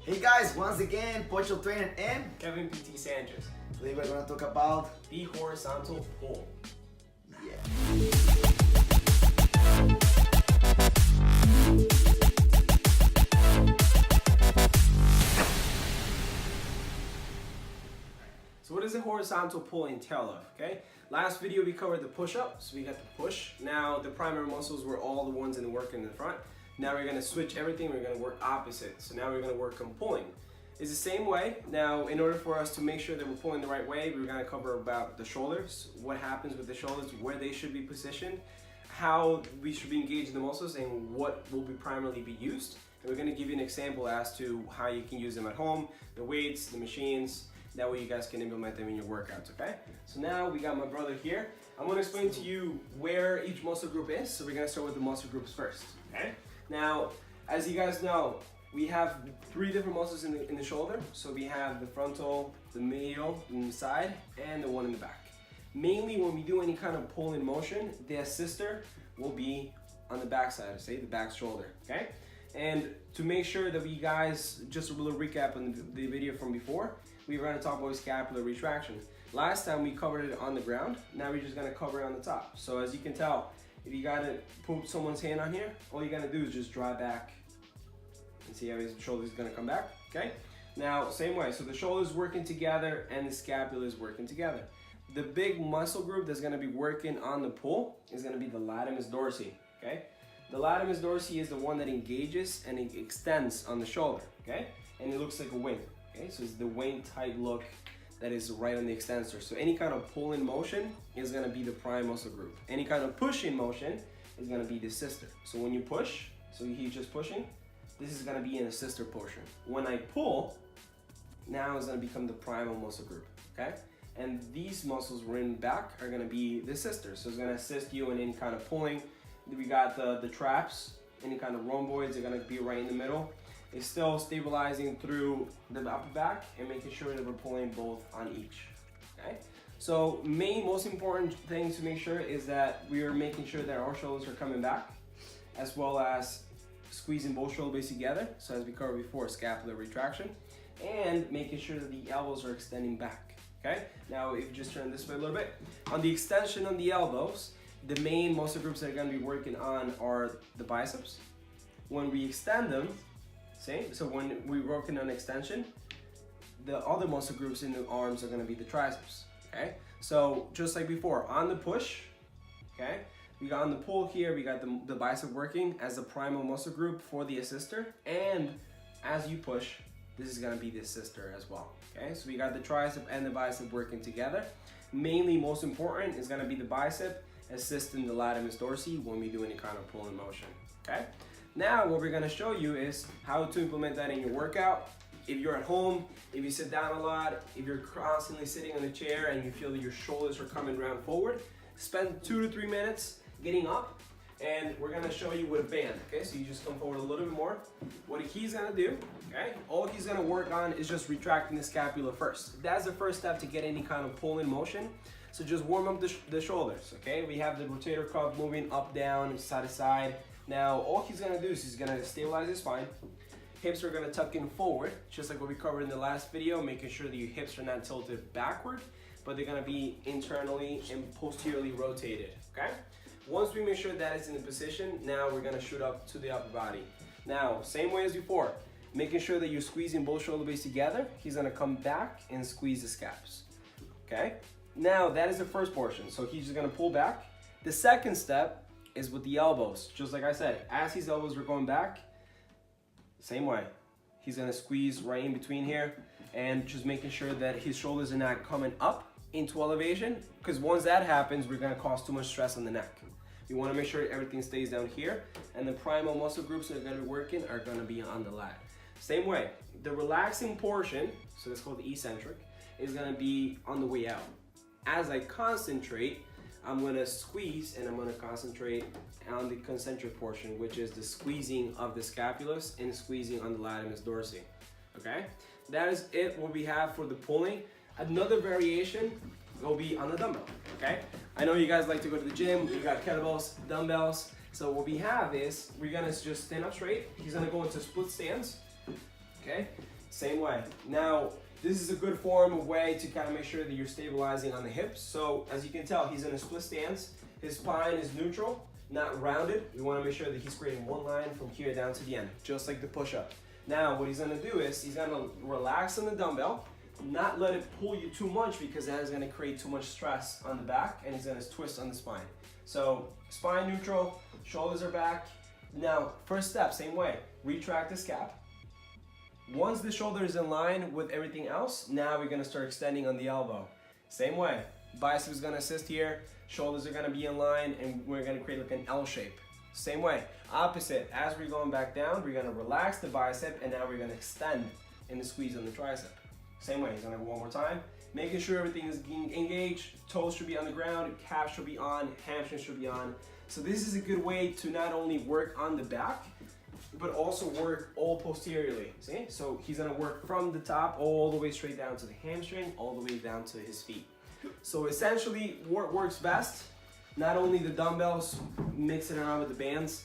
Hey guys, once again, Portugal Trainer and Kevin PT Sanchez. Today we're going to talk about the horizontal pull. Yeah. So what does a horizontal pull entail of? Okay, last video we covered the push-up, so we got the push. Now the primary muscles were all the ones in the work in the front. Now we're going to switch everything, we're going to work opposite. So now we're going to work on pulling. It's the same way. Now in order for us to make sure that we're pulling the right way, we're going to cover about the shoulders, what happens with the shoulders, where they should be positioned, how we should be engaging the muscles, and what will be primarily be used. And we're going to give you an example as to how you can use them at home, the weights, the machines. That way you guys can implement them in your workouts, okay? So now we got my brother here. I'm gonna explain to you where each muscle group is. So we're gonna start with the muscle groups first, okay? Now, as you guys know, we have 3 different muscles in the shoulder. So we have the frontal, the medial, and the side, and the one in the back. Mainly when we do any kind of pull in motion, the assister will be on the back side, say the back shoulder, okay? And to make sure that we guys, just a little recap on the video from before, we were going to talk about scapular retraction. Last time we covered it on the ground, now we're just going to cover it on the top. So as you can tell, if you got to put someone's hand on here, all you got to do is just draw back and see how his shoulder's going to come back, okay? Now, same way, so the shoulder's working together and the scapula is working together. The big muscle group that's going to be working on the pull is going to be the latissimus dorsi, okay? The latissimus dorsi is the one that engages and it extends on the shoulder, okay? And it looks like a wing. Okay, so it's the wing type look that is right on the extensor. So any kind of pull in motion is going to be the prime muscle group. Any kind of push in motion is going to be the sister. So when you push, so he's just pushing, this is going to be in a sister portion. When I pull, now it's going to become the primal muscle group. Okay, and these muscles in back are going to be the sister. So it's going to assist you in any kind of pulling. We got the traps, any kind of rhomboids are going to be right in the middle. It's still stabilizing through the upper back and making sure that we're pulling both on each, okay? So most important thing to make sure is that we are making sure that our shoulders are coming back, as well as squeezing both shoulder blades together. So as we covered before, scapular retraction, and making sure that the elbows are extending back, okay? Now if you just turn this way a little bit, on the extension on the elbows, the main muscle groups that are gonna be working on are the biceps. When we extend them, so when we're working on extension, the other muscle groups in the arms are going to be the triceps, okay? So just like before, on the push, okay, we got on the pull here, we got the bicep working as the primal muscle group for the assister, and as you push, this is going to be the assister as well, okay? So we got the tricep and the bicep working together. Mainly, most important is going to be the bicep assisting the latissimus dorsi when we do any kind of pull in motion, okay? Now what we're going to show you is how to implement that in your workout. If you're at home, if you sit down a lot, if you're constantly sitting on a chair and you feel that your shoulders are coming around forward, spend 2 to 3 minutes getting up, and we're going to show you with a band, okay? So you just come forward a little bit more. What he's going to do, okay, all he's going to work on is just retracting the scapula first. That's the first step to get any kind of pull in motion. So just warm up the shoulders, okay? We have the rotator cuff moving up, down, side to side. Now, all he's gonna do is he's gonna stabilize his spine. Hips are gonna tuck in forward, just like what we covered in the last video, making sure that your hips are not tilted backward, but they're gonna be internally and posteriorly rotated, okay? Once we make sure that is in the position, now we're gonna shoot up to the upper body. Now, same way as before, making sure that you're squeezing both shoulder blades together, he's gonna come back and squeeze the scaps, okay? Now, that is the first portion, so he's just gonna pull back. The second step is with the elbows. Just like I said, as his elbows are going back, same way. He's gonna squeeze right in between here and just making sure that his shoulders are not coming up into elevation, because once that happens, we're gonna cause too much stress on the neck. You wanna make sure everything stays down here, and the primal muscle groups that are gonna be working are gonna be on the lat. Same way, the relaxing portion, so that's called the eccentric, is gonna be on the way out. As I concentrate, I'm gonna squeeze and I'm gonna concentrate on the concentric portion, which is the squeezing of the scapulus and squeezing on the latissimus dorsi, okay? That is it, what we have for the pulling. Another variation will be on the dumbbell, okay? I know you guys like to go to the gym, you got kettlebells, dumbbells. So what we have is, we're gonna just stand up straight. He's gonna go into split stance, okay? Same way. Now, this is a good form of way to kind of make sure that you're stabilizing on the hips. So as you can tell, he's in a split stance. His spine is neutral, not rounded. We want to make sure that he's creating one line from here down to the end, just like the push-up. Now, what he's going to do is he's going to relax on the dumbbell, not let it pull you too much because that is going to create too much stress on the back, and he's going to twist on the spine. So spine neutral, shoulders are back. Now, first step, same way, retract the scap. Once the shoulder is in line with everything else, now we're going to start extending on the elbow. Same way, bicep is going to assist here, shoulders are going to be in line, and we're going to create like an L shape. Same way, opposite, as we're going back down, we're going to relax the bicep, and now we're going to extend and squeeze on the tricep. Same way, he's going to go one more time, making sure everything is engaged, toes should be on the ground, calf should be on, hamstring should be on. So this is a good way to not only work on the back, but also work all posteriorly, see? So he's gonna work from the top all the way straight down to the hamstring, all the way down to his feet. So essentially, what works best, not only the dumbbells, mixing around with the bands.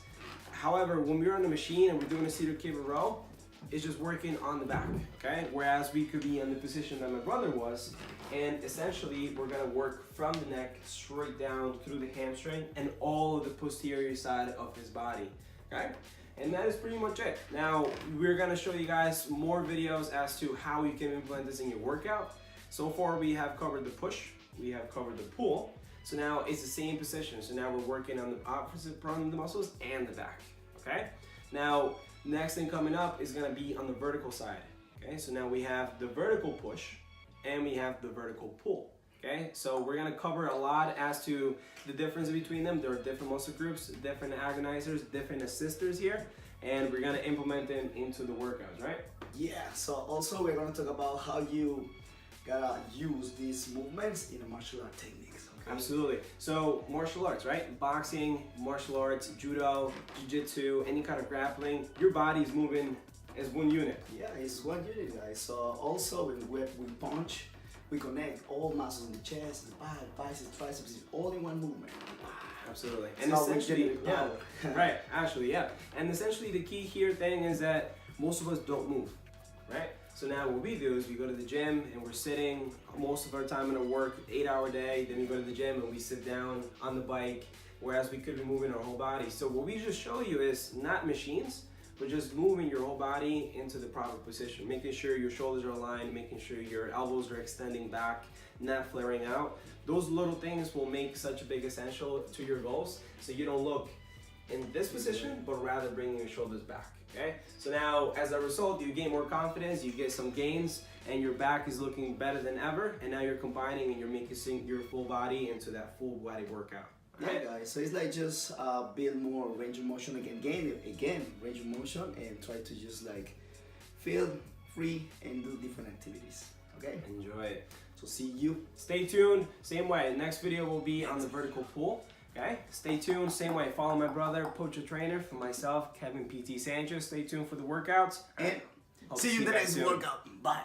However, when we're on the machine and we're doing a seated cable row, it's just working on the back, okay? Whereas we could be in the position that my brother was, and essentially we're gonna work from the neck straight down through the hamstring and all of the posterior side of his body, okay? And that is pretty much it. Now, we're gonna show you guys more videos as to how you can implement this in your workout. So far, we have covered the push, we have covered the pull. So now it's the same position. So now we're working on the opposite front of the muscles and the back, okay? Now, next thing coming up is gonna be on the vertical side, okay? So now we have the vertical push and we have the vertical pull, okay? So we're gonna cover a lot as to the difference between them. There are different muscle groups, different agonizers, different assisters here, and we're gonna implement them into the workouts, right? Yeah, so also we're gonna talk about how you gotta use these movements in a martial art techniques. Okay? Absolutely. So martial arts, right? Boxing, martial arts, judo, jiu-jitsu, any kind of grappling, your body's moving as one unit. Yeah, it's one unit, guys. So also when we punch, we connect all muscles in the chest, the back, biceps, triceps, all in one movement. Absolutely. And essentially, yeah, right, actually, yeah. And essentially the key here thing is that most of us don't move, right? So now what we do is we go to the gym and we're sitting most of our time in a work 8-hour day, then we go to the gym and we sit down on the bike, whereas we could be moving our whole body. So what we just show you is not machines, but just moving your whole body into the proper position, making sure your shoulders are aligned, making sure your elbows are extending back, not flaring out. Those little things will make such a big essential to your goals, so you don't look in this position, but rather bringing your shoulders back, okay? So now, as a result, you gain more confidence, you get some gains, and your back is looking better than ever, and now you're combining and you're making your full body into that full body workout. Yeah, guys, so it's like just build more range of motion again, range of motion, and try to just like feel free and do different activities, okay? Enjoy it. So see you. Stay tuned, same way. Next video will be on the vertical pull, okay? Stay tuned, same way. Follow my brother, Poacher Trainer, for myself, Kevin PT Sanchez. Stay tuned for the workouts. And see you in the next workout. Bye.